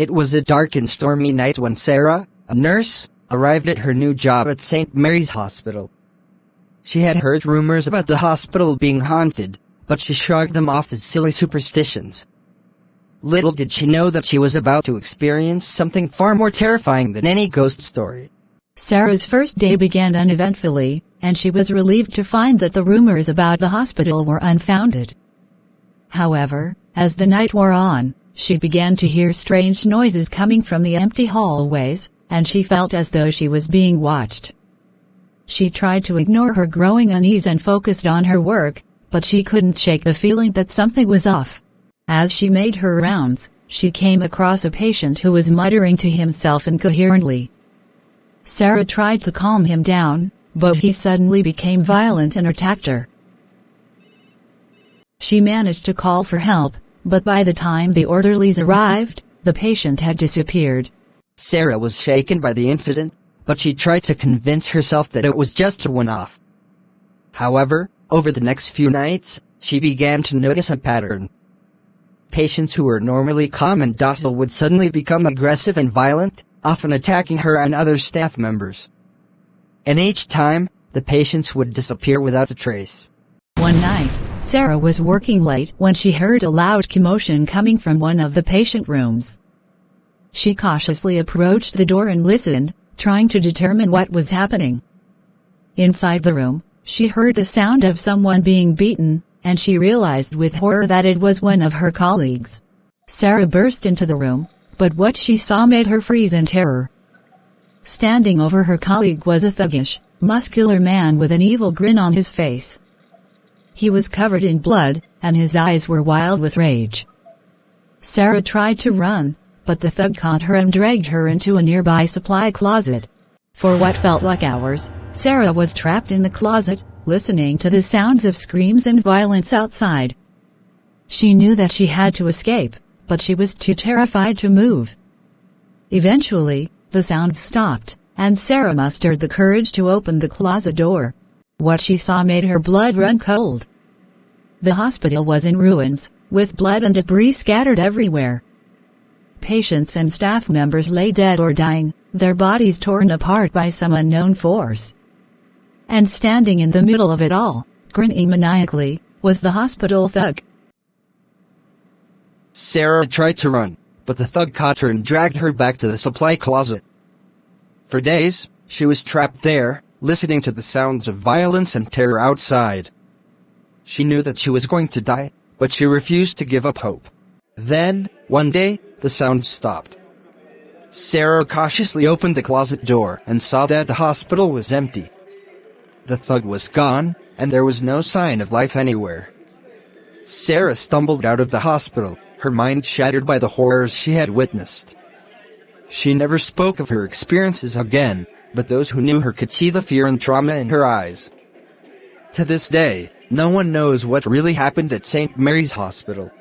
It was a dark and stormy night when Sarah, a nurse, arrived at her new job at St. Mary's Hospital. She had heard rumors about the hospital being haunted, but she shrugged them off as silly superstitions. Little did she know that she was about to experience something far more terrifying than any ghost story. Sarah's first day began uneventfully, and she was relieved to find that the rumors about the hospital were unfounded. However, as the night wore on, she began to hear strange noises coming from the empty hallways, and she felt as though she was being watched. She tried to ignore her growing unease and focused on her work, but she couldn't shake the feeling that something was off. As she made her rounds, she came across a patient who was muttering to himself incoherently. Sarah tried to calm him down, but he suddenly became violent and attacked her. She managed to call for help, but by the time the orderlies arrived, the patient had disappeared. Sarah was shaken by the incident, but she tried to convince herself that it was just a one-off. However, over the next few nights, she began to notice a pattern. Patients who were normally calm and docile would suddenly become aggressive and violent, often attacking her and other staff members. And each time, the patients would disappear without a trace. One night, Sarah was working late when she heard a loud commotion coming from one of the patient rooms. She cautiously approached the door and listened, trying to determine what was happening. Inside the room, she heard the sound of someone being beaten, and she realized with horror that it was one of her colleagues. Sarah burst into the room, but what she saw made her freeze in terror. Standing over her colleague was a thuggish, muscular man with an evil grin on his face. He was covered in blood, and his eyes were wild with rage. Sarah tried to run, but the thug caught her and dragged her into a nearby supply closet. For what felt like hours, Sarah was trapped in the closet, listening to the sounds of screams and violence outside. She knew that she had to escape, but she was too terrified to move. Eventually, the sounds stopped, and Sarah mustered the courage to open the closet door. What she saw made her blood run cold. The hospital was in ruins, with blood and debris scattered everywhere. Patients and staff members lay dead or dying, their bodies torn apart by some unknown force. And standing in the middle of it all, grinning maniacally, was the hospital thug. Sarah tried to run, but the thug caught her and dragged her back to the supply closet. For days, she was trapped there, listening to the sounds of violence and terror outside. She knew that she was going to die, but she refused to give up hope. Then, one day, the sounds stopped. Sarah cautiously opened the closet door and saw that the hospital was empty. The thug was gone, and there was no sign of life anywhere. Sarah stumbled out of the hospital, her mind shattered by the horrors she had witnessed. She never spoke of her experiences again, but those who knew her could see the fear and trauma in her eyes. To this day, no one knows what really happened at St. Mary's Hospital.